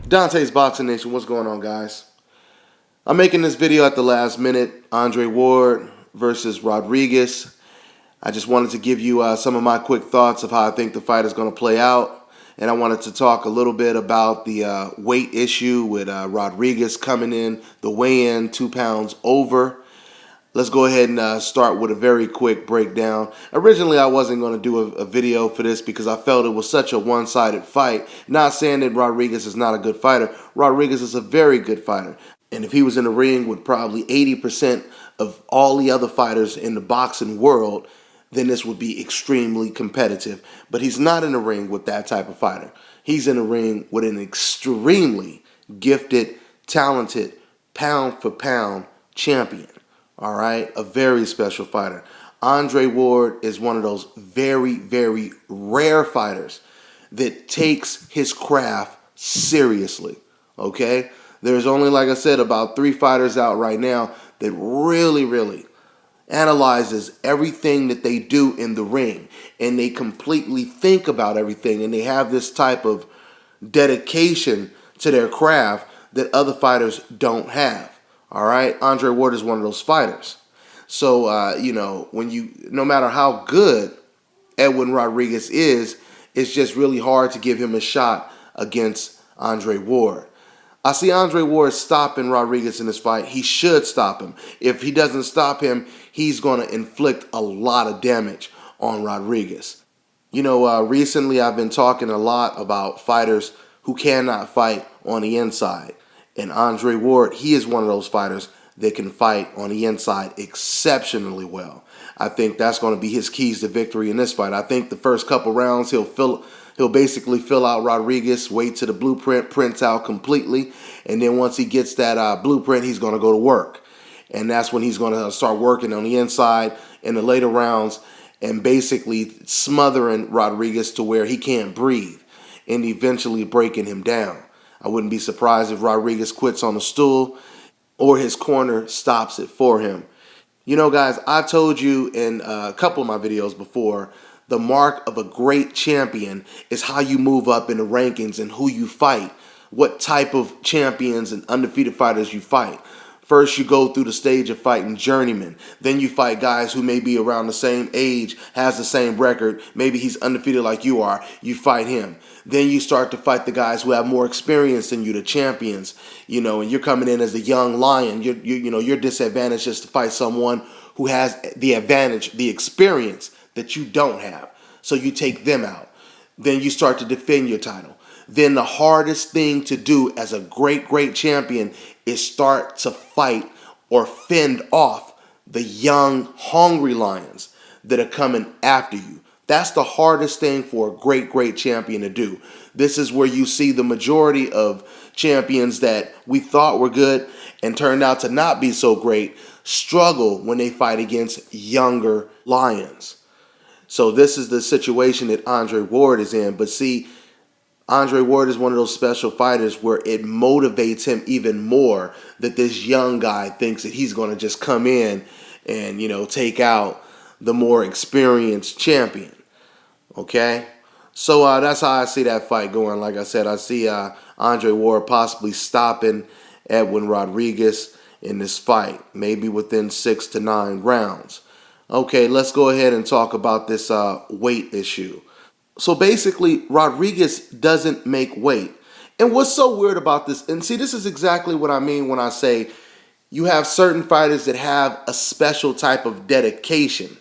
Dante's Boxing Nation, what's going on, guys? I'm making this video at the last minute. Andre Ward versus Rodriguez. I just wanted to give you some of my quick thoughts of how I think the fight is going to play out. And I wanted to talk a little bit about the weight issue with Rodriguez coming in, the weigh-in 2 pounds over. Let's go ahead and start with a very quick breakdown. Originally, I wasn't going to do a video for this because I felt it was such a one-sided fight. Not saying that Rodriguez is not a good fighter. Rodriguez is a very good fighter. And if he was in the ring with probably 80% of all the other fighters in the boxing world, then this would be extremely competitive. But he's not in the ring with that type of fighter. He's in the ring with an extremely gifted, talented, pound-for-pound champion. All right, a very special fighter. Andre Ward is one of those very, very rare fighters that takes his craft seriously. Okay, there's only, like I said, about 3 fighters out right now that really analyzes everything that they do in the ring, and they completely think about everything, and they have this type of dedication to their craft that other fighters don't have. All right, Andre Ward is one of those fighters. So no matter how good Edwin Rodriguez is, it's just really hard to give him a shot against Andre Ward. I see Andre Ward stopping Rodriguez in this fight. He should stop him. If he doesn't stop him, he's going to inflict a lot of damage on Rodriguez. Recently I've been talking a lot about fighters who cannot fight on the inside. And Andre Ward, he is one of those fighters that can fight on the inside exceptionally well. I think that's going to be his keys to victory in this fight. I think the first couple rounds he'll basically fill out Rodriguez, wait till the blueprint prints out completely, and then once he gets that blueprint, he's going to go to work. And that's when he's going to start working on the inside in the later rounds and basically smothering Rodriguez to where he can't breathe and eventually breaking him down. I wouldn't be surprised if Rodriguez quits on the stool or his corner stops it for him. Guys, I've told you in a couple of my videos before, the mark of a great champion is how you move up in the rankings and who you fight, what type of champions and undefeated fighters you fight. First, you go through the stage of fighting journeymen. Then you fight guys who may be around the same age, has the same record. Maybe he's undefeated like you are. You fight him. Then you start to fight the guys who have more experience than you, the champions. And you're coming in as a young lion. Your disadvantage is to fight someone who has the advantage, the experience that you don't have. So you take them out. Then you start to defend your title. Then the hardest thing to do as a great champion is start to fight or fend off the young, hungry lions that are coming after you. That's the hardest thing for a great champion to do. This is where you see the majority of champions that we thought were good and turned out to not be so great struggle when they fight against younger lions. So this is the situation that Andre Ward is in. But see, Andre Ward is one of those special fighters where it motivates him even more that this young guy thinks that he's going to just come in and, take out the more experienced champion. Okay? So that's how I see that fight going. Like I said, I see Andre Ward possibly stopping Edwin Rodriguez in this fight, maybe within 6 to 9 rounds. Okay, let's go ahead and talk about this weight issue. So basically, Rodriguez doesn't make weight. And what's so weird about this, and see, this is exactly what I mean when I say you have certain fighters that have a special type of dedication,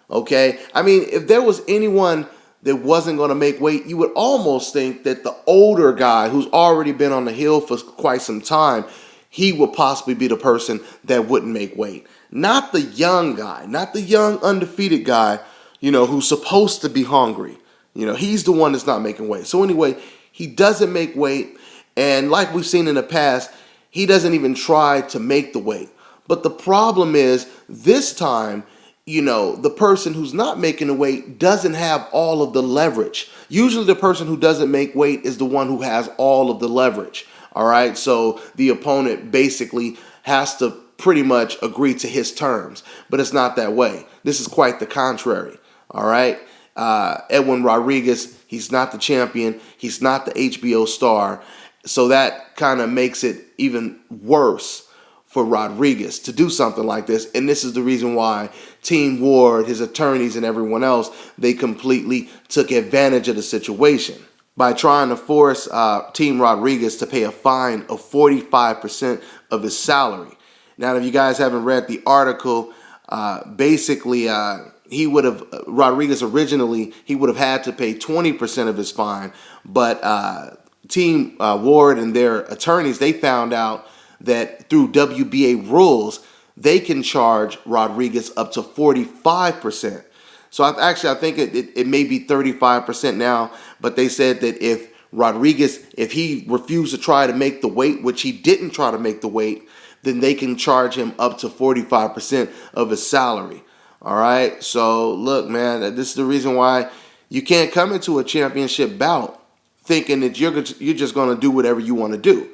okay? I mean, if there was anyone that wasn't going to make weight, you would almost think that the older guy who's already been on the hill for quite some time, he would possibly be the person that wouldn't make weight. Not the young guy, not the young undefeated guy, who's supposed to be hungry. He's the one that's not making weight. So anyway, he doesn't make weight. And like we've seen in the past, he doesn't even try to make the weight. But the problem is this time, the person who's not making the weight doesn't have all of the leverage. Usually the person who doesn't make weight is the one who has all of the leverage. All right. So the opponent basically has to pretty much agree to his terms. But it's not that way. This is quite the contrary. All right. Edwin Rodriguez, he's not the champion. He's not the HBO star. So that kind of makes it even worse for Rodriguez to do something like this. And this is the reason why Team Ward, his attorneys, and everyone else, they completely took advantage of the situation by trying to force Team Rodriguez to pay a fine of 45% of his salary. Now, if you guys haven't read the article, basically he would have Rodriguez originally he would have had to pay 20% of his fine, but Team Ward and their attorneys, they found out that through WBA rules they can charge Rodriguez up to 45%. So I think it may be 35% now, but they said that if Rodriguez, if he refused to try to make the weight, which he didn't try to make the weight, then they can charge him up to 45% of his salary. All right. So look, man, this is the reason why you can't come into a championship bout thinking that you're just going to do whatever you want to do.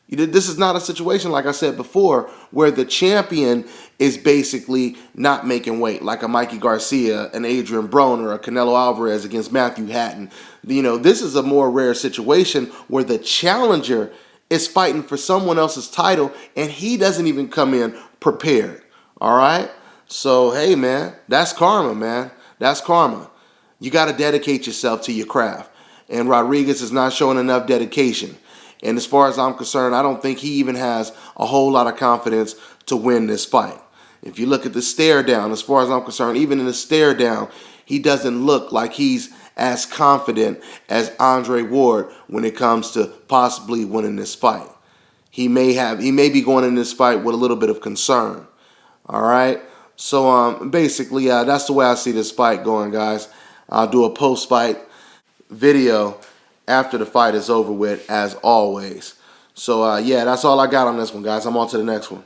This is not a situation, like I said before, where the champion is basically not making weight, like a Mikey Garcia, an Adrian Broner, a Canelo Alvarez against Matthew Hatton. This is a more rare situation where the challenger is fighting for someone else's title and he doesn't even come in prepared. All right? So, hey, man, that's karma, man. That's karma. You got to dedicate yourself to your craft. And Rodriguez is not showing enough dedication. And as far as I'm concerned, I don't think he even has a whole lot of confidence to win this fight. If you look at the stare down, as far as I'm concerned, even in the stare down, he doesn't look like he's as confident as Andre Ward when it comes to possibly winning this fight. He may be going in this fight with a little bit of concern. All right. So basically, that's the way I see this fight going, guys. I'll do a post-fight video after the fight is over with, as always. So, yeah, that's all I got on this one, guys. I'm on to the next one.